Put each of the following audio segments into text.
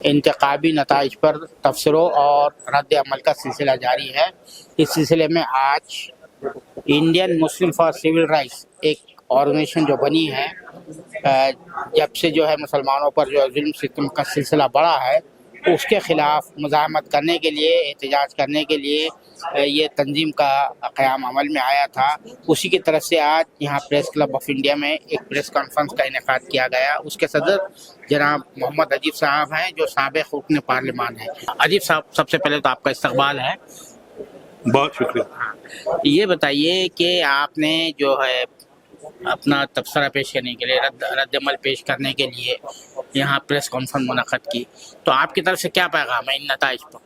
انتخابی نتائج پر تبصروں اور رد عمل کا سلسلہ جاری ہے۔ اس سلسلے میں آج Indian Muslim for civil rights ایک آرگنائزیشن جو بنی ہے، جب سے جو ہے مسلمانوں پر جو ظلم ستم کا سلسلہ بڑھا ہے، اس کے خلاف مزاحمت کرنے کے لیے، احتجاج کرنے کے لیے یہ تنظیم کا قیام عمل میں آیا تھا۔ اسی کی طرف سے آج یہاں پریس کلب آف انڈیا میں ایک پریس کانفرنس کا انعقاد کیا گیا۔ اس کے صدر جناب محمد عجیب صاحب ہیں، جو سابق رکن پارلیمان ہیں۔ عجیب صاحب، سب سے پہلے تو آپ کا استقبال ہے۔ بہت شکریہ۔ یہ بتائیے کہ آپ نے جو ہے اپنا تبصرہ پیش کرنے کے لیے، رد عمل پیش کرنے کے لیے یہاں پریس کانفرنس منعقد کی، تو آپ کی طرف سے کیا پیغام ہے ان نتائج پر؟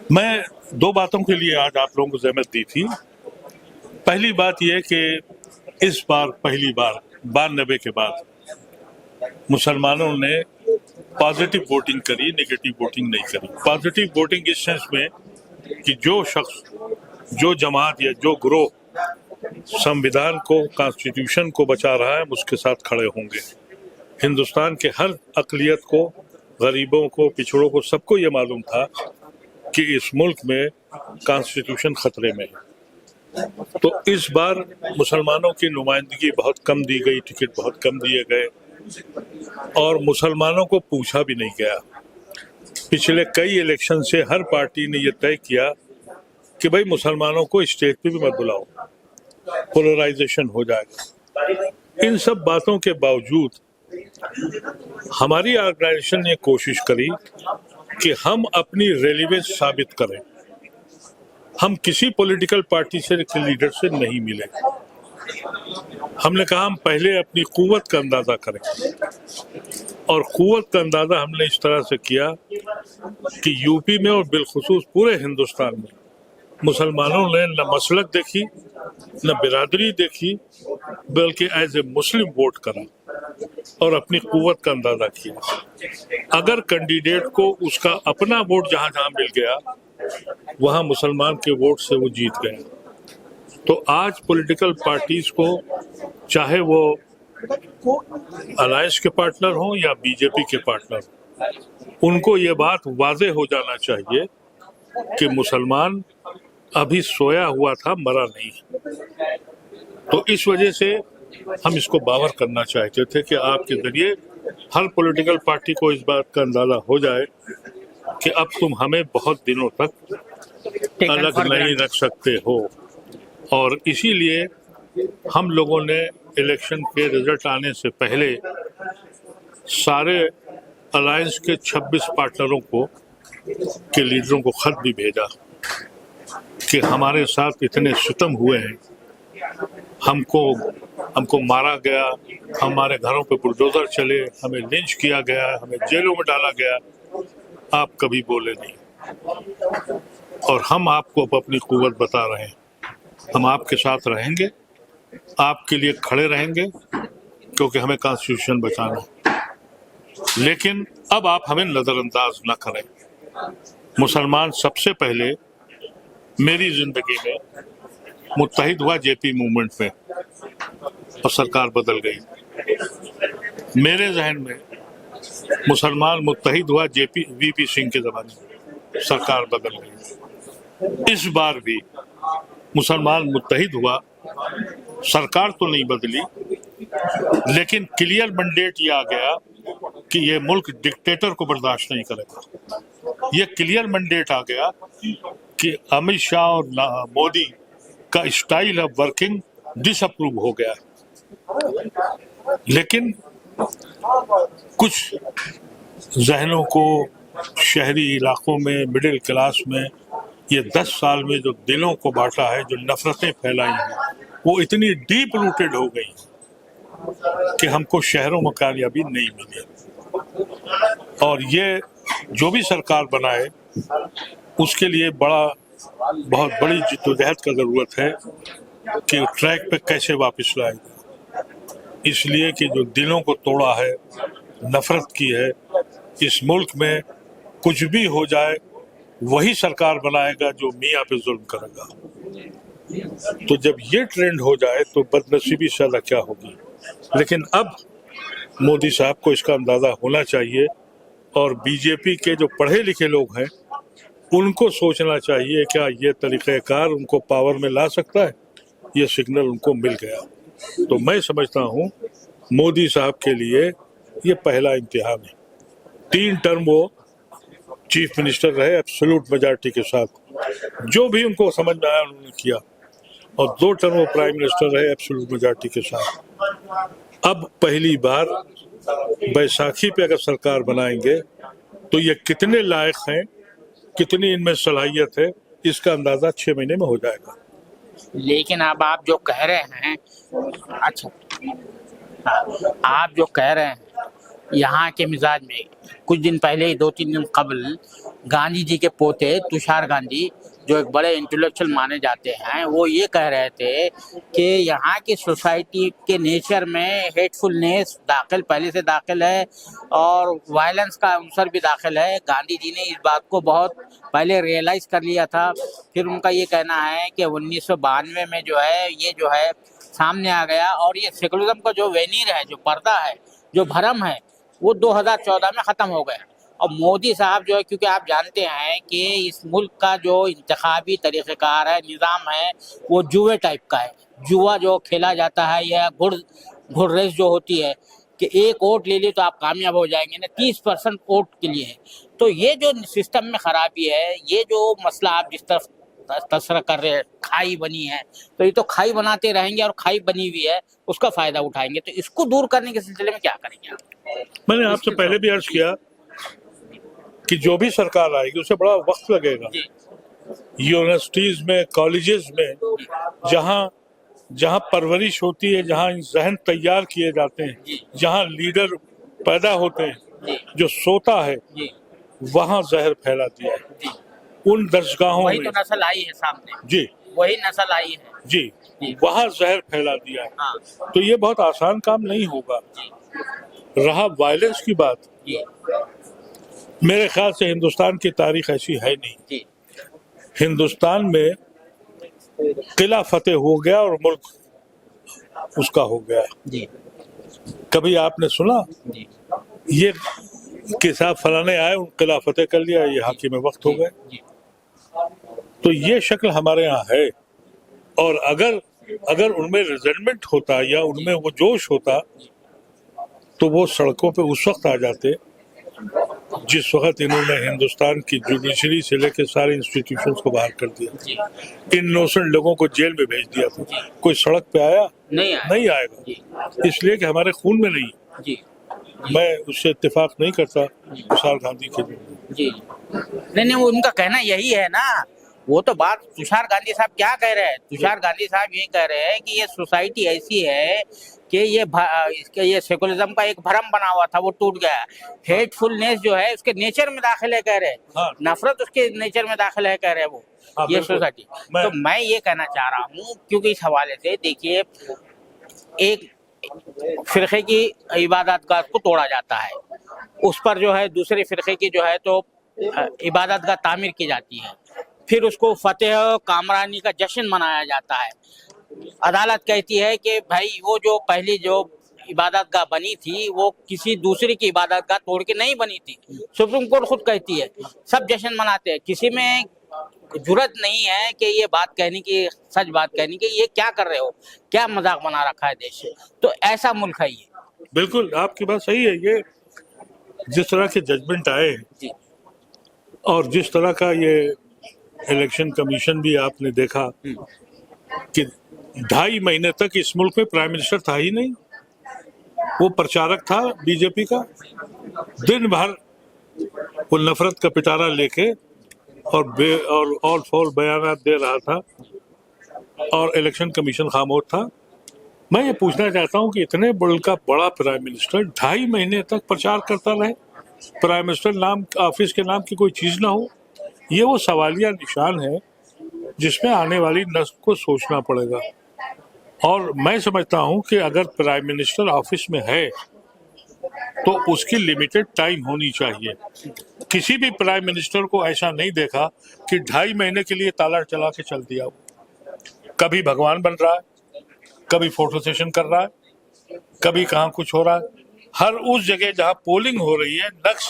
میں دو باتوں کے لیے آج آپ لوگوں کو زحمت دی تھی۔ پہلی بات یہ کہ اس بار پہلی بار 92 کے بعد مسلمانوں نے پازیٹیو ووٹنگ کری، نیگیٹو ووٹنگ نہیں کری۔ پازیٹیو ووٹنگ اس سینس میں کہ جو شخص، جو جماعت یا جو گروہ سمویدھان کو، کانسٹیٹیوشن کو بچا رہا ہے، اس کے ساتھ کھڑے ہوں گے۔ ہندوستان کے ہر اقلیت کو، غریبوں کو، پچھڑوں کو، سب کو یہ معلوم تھا کہ اس ملک میں کانسٹیٹیوشن خطرے میں ہے۔ تو اس بار مسلمانوں کی نمائندگی بہت کم دی گئی، ٹکٹ بہت کم دیے گئے، اور مسلمانوں کو پوچھا بھی نہیں گیا۔ پچھلے کئی الیکشن سے ہر پارٹی نے یہ طے کیا کہ بھائی مسلمانوں کو اسٹیج پہ بھی مت بلاؤ، پولرائزیشن ہو جائے گا۔ ان سب باتوں کے باوجود ہماری آرگنائزیشن نے کوشش کری کہ ہم اپنی ریلیونس ثابت کریں۔ ہم کسی پولیٹیکل پارٹی سے لیڈر سے نہیں ملے۔ ہم نے کہا ہم پہلے اپنی قوت کا اندازہ کریں، اور قوت کا اندازہ ہم نے اس طرح سے کیا کہ یو پی میں اور بالخصوص پورے ہندوستان میں مسلمانوں نے نہ مسلک دیکھی، نہ برادری دیکھی، بلکہ ایز اے مسلم ووٹ کرا اور اپنی قوت کا اندازہ کیا۔ اگر کینڈیڈیٹ کو اس کا اپنا ووٹ جہاں جہاں مل گیا، وہاں مسلمان کے ووٹ سے وہ جیت گئے۔ تو آج پولیٹیکل پارٹیز کو، چاہے وہ الائنس کے پارٹنر ہوں یا بی جے پی کے پارٹنر ہوں، ان کو یہ بات واضح ہو جانا چاہیے کہ مسلمان ابھی سویا ہوا تھا، مرا نہیں۔ تو اس وجہ سے ہم اس کو باور کرنا چاہتے تھے کہ آپ کے ذریعے ہر پولیٹیکل پارٹی کو اس بات کا اندازہ ہو جائے کہ اب تم ہمیں بہت دنوں تک الگ نہیں رکھ سکتے ہو۔ اور اسی لیے ہم لوگوں نے الیکشن کے رزلٹ آنے سے پہلے سارے الائنس کے 26 پارٹنروں کو، کے لیڈروں کو خط بھی بھیجا کہ ہمارے ساتھ اتنے ستم ہوئے ہیں، ہم کو مارا گیا، ہمارے گھروں پہ بلڈوزر چلے، ہمیں لنچ کیا گیا، ہمیں جیلوں میں ڈالا گیا، آپ کبھی بولے نہیں، اور ہم آپ کو اپنی قوت بتا رہے ہیں۔ ہم آپ کے ساتھ رہیں گے، آپ کے لیے کھڑے رہیں گے، کیونکہ ہمیں کانسٹیٹیوشن بچانا ہے۔ لیکن اب آپ ہمیں نظر انداز نہ کریں۔ مسلمان سب سے پہلے میری زندگی میں متحد ہوا جے پی موومنٹ میں، اور سرکار بدل گئی۔ میرے ذہن میں مسلمان متحد ہوا جے پی وی پی سنگھ کے زمانے میں، سرکار بدل گئی۔ اس بار بھی مسلمان متحد ہوا، سرکار تو نہیں بدلی، لیکن کلیئر مینڈیٹ یہ آ گیا کہ یہ ملک ڈکٹیٹر کو برداشت نہیں کرے گا۔ یہ کلیئر مینڈیٹ آ گیا کہ امت شاہ اور مودی کا style of working disapprove ہو گیا۔ لیکن کچھ ذہنوں کو شہری علاقوں میں، مڈل کلاس میں، یہ 10 سال میں جو دلوں کو بانٹا ہے، جو نفرتیں پھیلائی ہیں، وہ اتنی ڈیپ روٹڈ ہو گئی کہ ہم کو شہروں میں کامیابی نہیں ملی۔ اور یہ جو بھی سرکار بنائے، اس کے لیے بہت بڑی جدوجہد کا ضرورت ہے کہ ٹریک پہ کیسے واپس لائے گا۔ اس لیے کہ جو دلوں کو توڑا ہے، نفرت کی ہے، اس ملک میں کچھ بھی ہو جائے وہی سرکار بنائے گا جو میاں پہ ظلم کرے گا۔ تو جب یہ ٹرینڈ ہو جائے تو بدنصیبی زیادہ کیا ہوگی۔ لیکن اب مودی صاحب کو اس کا اندازہ ہونا چاہیے اور بی جے پی کے جو پڑھے لکھے لوگ ہیں ان کو سوچنا چاہیے کیا یہ طریقہ کار ان کو پاور میں لا سکتا ہے. یہ سگنل ان کو مل گیا. تو میں سمجھتا ہوں مودی صاحب کے لیے یہ پہلا امتحان ہے. 3 ٹرم وہ چیف منسٹر رہے ایبسولوٹ میجارٹی کے ساتھ, جو بھی ان کو سمجھ میں آیا انہوں نے کیا, اور 2 ٹرم وہ پرائم منسٹر رہے ایبسولوٹ میجارٹی کے ساتھ. اب پہلی بار بیساکھی پہ اگر سرکار بنائیں گے تو یہ کتنے لائق ہیں, کتنی ان میں صلاحیت ہے, اس کا اندازہ 6 مہینے میں ہو جائے گا. لیکن اب آپ جو کہہ رہے ہیں, اچھا آپ جو کہہ رہے ہیں یہاں کے مزاج میں, کچھ دن پہلے 2-3 دن قبل گاندھی جی کے پوتے تشار گاندھی جو ایک بڑے انٹلیکچوئل مانے جاتے ہیں, وہ یہ کہہ رہے تھے کہ یہاں کی سوسائٹی کے نیچر میں ہیٹ فلنیس پہلے سے داخل ہے اور وائلنس کا عنصر بھی داخل ہے. گاندھی جی نے اس بات کو بہت پہلے ریئلائز کر لیا تھا. پھر ان کا یہ کہنا ہے کہ 1992 میں جو ہے سامنے آ گیا, اور یہ سیکولرزم کا جو وینیر ہے, جو پردہ ہے, جو بھرم ہے, وہ 2014 میں ختم ہو گیا. اور مودی صاحب جو ہے, کیونکہ آپ جانتے ہیں کہ اس ملک کا جو انتخابی طریقہ کار ہے, نظام ہے, وہ جوئے ٹائپ کا ہے. جوا جو کھیلا جاتا ہے یا گھڑ ریس جو ہوتی ہے کہ ایک ووٹ لے لی تو آپ کامیاب ہو جائیں گے, نا 30% ووٹ کے لیے ہے. تو یہ جو سسٹم میں خرابی ہے, یہ جو مسئلہ آپ جس طرف تذکرہ کر رہے ہیں, کھائی بنی ہے, تو یہ تو کھائی بناتے رہیں گے اور کھائی بنی ہوئی ہے, اس کا فائدہ اٹھائیں گے. تو اس کو دور کرنے کے سلسلے میں کیا کریں گے آپ؟ میں نے آپ سے پہلے بھی عرض کیا کہ جو بھی سرکار آئے گی اسے بڑا وقت لگے گا. یونیورسٹیز میں, کالجز میں, جہاں پرورش ہوتی ہے, جہاں ذہن تیار کیے جاتے ہیں, جہاں لیڈر پیدا ہوتے ہیں, جو سوتا ہے وہاں زہر پھیلا دیا ہے. ان درسگاہوں وہی میں تو نسل آئی ہے سامنے, جی وہی نسل آئی ہے. جی وہاں زہر پھیلا دیا ہے. تو یہ بہت آسان کام نہیں ہوگا. رہا وائلنس کی بات, میرے خیال سے ہندوستان کی تاریخ ایسی ہے نہیں. ہندوستان میں قلعہ فتح ہو گیا اور ملک اس کا ہو گیا. کبھی آپ نے سنا یہ کہ صاحب فلانے آئے, ان قلعہ فتح کر لیا, یہ حاکم وقت ہو گئے. تو یہ شکل ہمارے ہاں ہے. اور اگر ان میں ریزنٹمنٹ ہوتا یا ان میں وہ جوش ہوتا تو وہ سڑکوں پہ اس وقت آ جاتے جس وقت انہوں نے ہندوستان کی جوڈیشری سے لے کے سارے انسٹیٹیوشنز کو باہر کر دیا, انوسنٹ لوگوں کو جیل میں بھیج دیا تھا. کوئی سڑک پہ آیا؟ نہیں آئے گا, اس لیے کہ ہمارے خون میں نہیں. میں اس سے اتفاق نہیں کرتا تشار گاندھی کے لیے. نہیں, ان کا کہنا یہی ہے نا. وہ تو بات تشار گاندھی صاحب کیا کہہ رہے ہیں, تشار گاندھی صاحب یہ کہہ رہے ہیں کہ یہ سوسائٹی ایسی ہے کہ یہ سیکولرزم کا ایک بھرم بنا ہوا تھا, وہ ٹوٹ گیا. ہیٹ فلنیس جو ہے اس کے نیچر میں داخل ہے, کہہ رہے نفرت اس کے نیچر میں داخل ہے, کہہ رہے وہ یہ سوسائٹی. تو میں یہ کہنا چاہ رہا ہوں, کیونکہ اس حوالے سے دیکھیے, ایک فرقے کی عبادت گاہ کو توڑا جاتا ہے, اس پر جو ہے دوسرے فرقے کی جو ہے تو عبادت گاہ تعمیر کی جاتی ہے, پھر اس کو فتح و کامرانی کا جشن منایا جاتا ہے. عدالت کہتی ہے کہ بھائی وہ جو پہلی جو عبادت گاہ بنی تھی وہ کسی دوسرے کی عبادت گاہ توڑ کے نہیں بنی تھی. سپریم کورٹ خود کہتی ہے, سب جشن مناتے ہیں, کسی میں جرت نہیں ہے کہ یہ بات کہنے کی, سچ بات کہنے کی, یہ کیا کر رہے ہو, کیا مذاق بنا رکھا ہے دیش سے. تو ایسا ملک ہے یہ. بالکل آپ کی بات صحیح ہے. یہ جس طرح کے ججمنٹ آئے اور جس طرح کا یہ الیکشن کمیشن بھی آپ نے دیکھا کہ 2.5 مہینے تک اس ملک میں پرائم منسٹر تھا ہی نہیں. وہ پرچارک تھا بی جے پی کا, دن بھر وہ نفرت کا پٹارا لے کے اور آل فال بیانات دے رہا تھا, اور الیکشن کمیشن خاموش تھا. میں یہ پوچھنا چاہتا ہوں کہ اتنے ملک کا بڑا پرائم منسٹر 2.5 مہینے تک پرچار کرتا رہے, پرائم منسٹر نام آفس کے نام کی کوئی چیز نہ ہو. یہ وہ سوالیہ نشان ہے جس میں آنے والی نسل کو سوچنا پڑے گا. اور میں سمجھتا ہوں کہ اگر پرائم منسٹر آفس میں ہے تو اس کی لمیٹڈ ٹائم ہونی چاہیے. کسی بھی پرائم منسٹر کو ایسا نہیں دیکھا کہ 2.5 مہینے کے لیے تالا چلا کے چل دیا. کبھی بھگوان بن رہا ہے, کبھی فوٹو سیشن کر رہا ہے, کبھی کہاں کچھ ہو رہا ہے. ہر اس جگہ جہاں پولنگ ہو رہی ہے نقش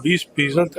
20%